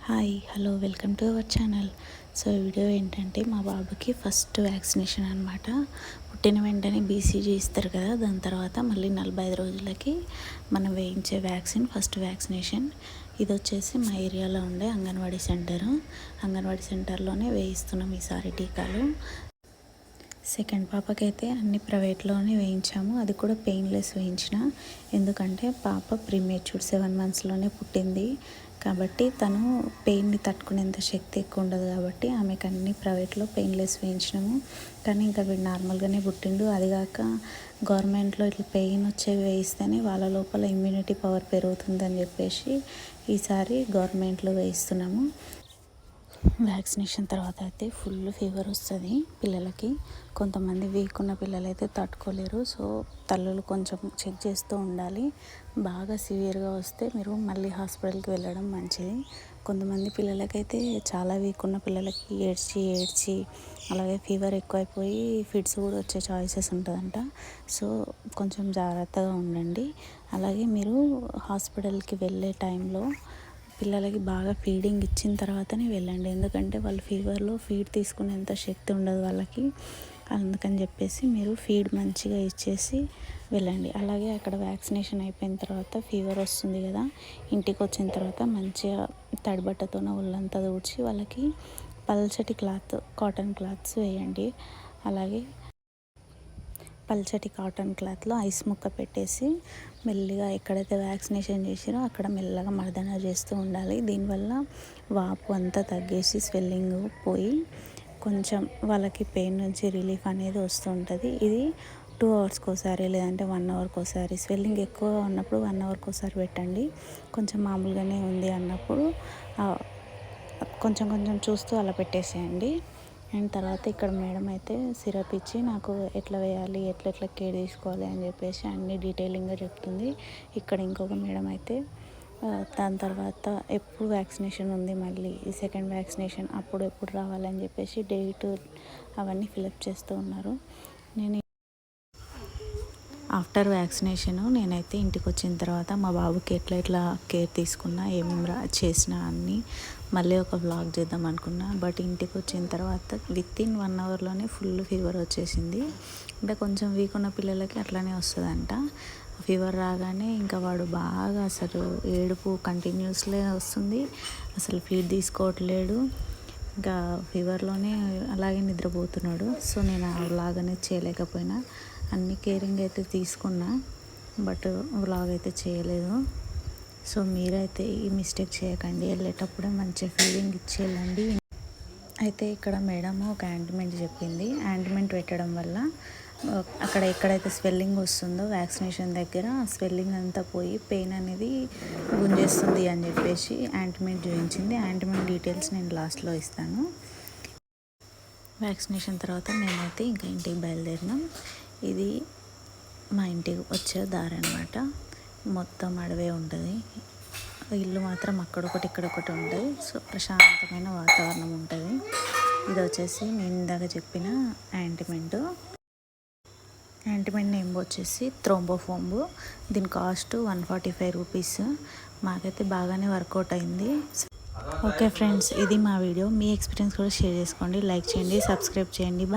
Hi hello welcome to our channel. So video ఏంటంటే మా బాబుకి ఫస్ట్ వ్యాక్సినేషన్ అనమాట. పుట్టిన వెంటనే బీసీజీ ఇస్తారు కదా, దాని తర్వాత మళ్ళీ 45 రోజులకి మనం వేయించే వ్యాక్సిన్ ఫస్ట్ వ్యాక్సినేషన్. ఇది వచ్చేసి మా ఏరియాలో ఉండే అంగన్వాడీ సెంటర్లోనే వేయిస్తున్నాం ఈసారి టీకాలు. సెకండ్ పాపకైతే అన్ని ప్రైవేట్లోనే వేయించాము, అది కూడా పెయిన్లెస్ వేయించిన. ఎందుకంటే పాప ప్రీమేచ్యూర్ 7 monthsలోనే పుట్టింది కాబట్టి తను పెయిన్ని తట్టుకునేంత శక్తి ఎక్కువ ఉండదు కాబట్టి ఆమెకు అన్ని ప్రైవేట్లో పెయిన్లెస్ వేయించినాము. కానీ ఇంకా వీడు నార్మల్గానే పుట్టిండు. అదిగాక గవర్నమెంట్లో ఇట్లా పెయిన్ వచ్చేవి వేయిస్తేనే వాళ్ళ లోపల ఇమ్యూనిటీ పవర్ పెరుగుతుందని చెప్పేసి ఈసారి గవర్నమెంట్లో వేయిస్తున్నాము. వ్యాక్సినేషన్ తర్వాత అయితే ఫుల్ ఫీవర్ వస్తుంది పిల్లలకి. కొంతమంది వీక్ ఉన్న పిల్లలు అయితే తట్టుకోలేరు. సో తల్లులు కొంచెం చెక్ చేస్తూ ఉండాలి. బాగా సివియర్గా వస్తే మీరు మళ్ళీ హాస్పిటల్కి వెళ్ళడం మంచిది. కొంతమంది పిల్లలకైతే చాలా వీక్ ఉన్న పిల్లలకి ఏడ్చి అలాగే ఫీవర్ ఎక్కువైపోయి ఫిట్స్ కూడా వచ్చే ఛాయిసెస్ ఉంటుందంట. సో కొంచెం జాగ్రత్తగా ఉండండి. అలాగే మీరు హాస్పిటల్కి వెళ్ళే టైంలో పిల్లలకి బాగా ఫీడింగ్ ఇచ్చిన తర్వాతనే వెళ్ళండి. ఎందుకంటే వాళ్ళు ఫీవర్లో ఫీడ్ తీసుకునేంత శక్తి ఉండదు వాళ్ళకి. అందుకని చెప్పేసి మీరు ఫీడ్ మంచిగా ఇచ్చేసి వెళ్ళండి. అలాగే అక్కడ వ్యాక్సినేషన్ అయిపోయిన తర్వాత ఫీవర్ వస్తుంది కదా, ఇంటికి వచ్చిన తర్వాత మంచిగా తడిబట్టతోన ఒళ్ళంతా తుడిచి వాళ్ళకి పల్చటి కాటన్ క్లాత్స్ వేయండి. అలాగే పల్చటి కాటన్ క్లాత్లో ఐస్ ముక్క పెట్టేసి మెల్లిగా ఎక్కడైతే వ్యాక్సినేషన్ చేసారో అక్కడ మెల్లగా మర్దన చేస్తూ ఉండాలి. దీనివల్ల వాపు అంతా తగ్గేసి స్వెల్లింగ్ పోయి కొంచెం వాళ్ళకి పెయిన్ నుంచి రిలీఫ్ అనేది వస్తూ ఉంటుంది. ఇది 2 hours ఒకసారి లేదంటే 1 hour ఒకసారి. స్వెల్లింగ్ ఎక్కువగా ఉన్నప్పుడు 1 hour ఒకసారి పెట్టండి. కొంచెం మామూలుగానే ఉంది అన్నప్పుడు కొంచెం చూస్తూ అలా పెట్టేసేయండి. అండ్ తర్వాత ఇక్కడ మేడం అయితే సిరప్ ఇచ్చి నాకు ఎట్లా వేయాలి, ఎట్లా కేర్ తీసుకోవాలి అని చెప్పేసి అన్ని డీటెయిలింగ్గా చెప్తుంది. ఇక్కడ ఇంకొక మేడం అయితే దాని తర్వాత ఎప్పుడు వ్యాక్సినేషన్ ఉంది, మళ్ళీ ఈ సెకండ్ వ్యాక్సినేషన్ ఎప్పుడు రావాలని చెప్పేసి డేట్ అవన్నీ ఫిలప్ చేస్తూ ఉన్నారు. నేను ఆఫ్టర్ వ్యాక్సినేషను నేనైతే ఇంటికి వచ్చిన తర్వాత మా బాబుకి ఎట్లా కేర్ తీసుకున్నా, ఏమేమి చేసినా అన్నీ మళ్ళీ ఒక వ్లాగ్ చేద్దాం అనుకున్నా. బట్ ఇంటికి వచ్చిన తర్వాత వితిన్ 1 hourలోనే ఫుల్ ఫీవర్ వచ్చేసింది. అంటే కొంచెం వీక్ ఉన్న పిల్లలకి అట్లానే వస్తుందంట. ఫీవర్ రాగానే ఇంకా వాడు బాగా అసలు ఏడుపు కంటిన్యూస్లీ వస్తుంది. అసలు ఫీడ్ తీసుకోవట్లేడు. ఇంకా ఫీవర్లోనే అలాగే నిద్రపోతున్నాడు. సో నేను ఆ వ్లాగ్ అనేది చేయలేకపోయినా. అన్ని కేరింగ్ అయితే తీసుకున్నా, బట్ వ్లాగ్ అయితే చేయలేదు. సో మీరైతే ఈ మిస్టేక్ చేయకండి. వెళ్ళేటప్పుడే మంచిగా ఫీడింగ్ ఇచ్చి వెళ్ళండి. అయితే ఇక్కడ మేడం ఒక యాంటిమెంట్ చెప్పింది. యాంటిమెంట్ పెట్టడం వల్ల అక్కడ ఎక్కడైతే స్వెల్లింగ్ వస్తుందో వ్యాక్సినేషన్ దగ్గర స్వెల్లింగ్ అంతా పోయి పెయిన్ అనేది గుంజేస్తుంది అని చెప్పేసి యాంటిమెంట్ చూపించింది. యాంటిమెంట్ డీటెయిల్స్ నేను లాస్ట్లో ఇస్తాను. వ్యాక్సినేషన్ తర్వాత మేమైతే ఇంకా ఇంటికి బయలుదేరినాం. ఇది మా ఇంటికి వచ్చే దారి అనమాట. మొత్తం అడవే ఉంటుంది. ఇల్లు మాత్రం అక్కడొకటి ఇక్కడొకటి ఉంటుంది. సో ప్రశాంతమైన వాతావరణం ఉంటుంది. ఇది వచ్చేసి నేను ఇందాక చెప్పిన యాంటిమెంట్ నేమ్ వచ్చేసి థ్రోంబోఫోమ్. దీని కాస్ట్ 145 rupees. మాకైతే బాగానే వర్కౌట్ అయింది. ఓకే ఫ్రెండ్స్, ఇది మా వీడియో. మీ ఎక్స్పీరియన్స్ కూడా షేర్ చేసుకోండి, లైక్ చేయండి, సబ్స్క్రైబ్ చేయండి. బాయ్.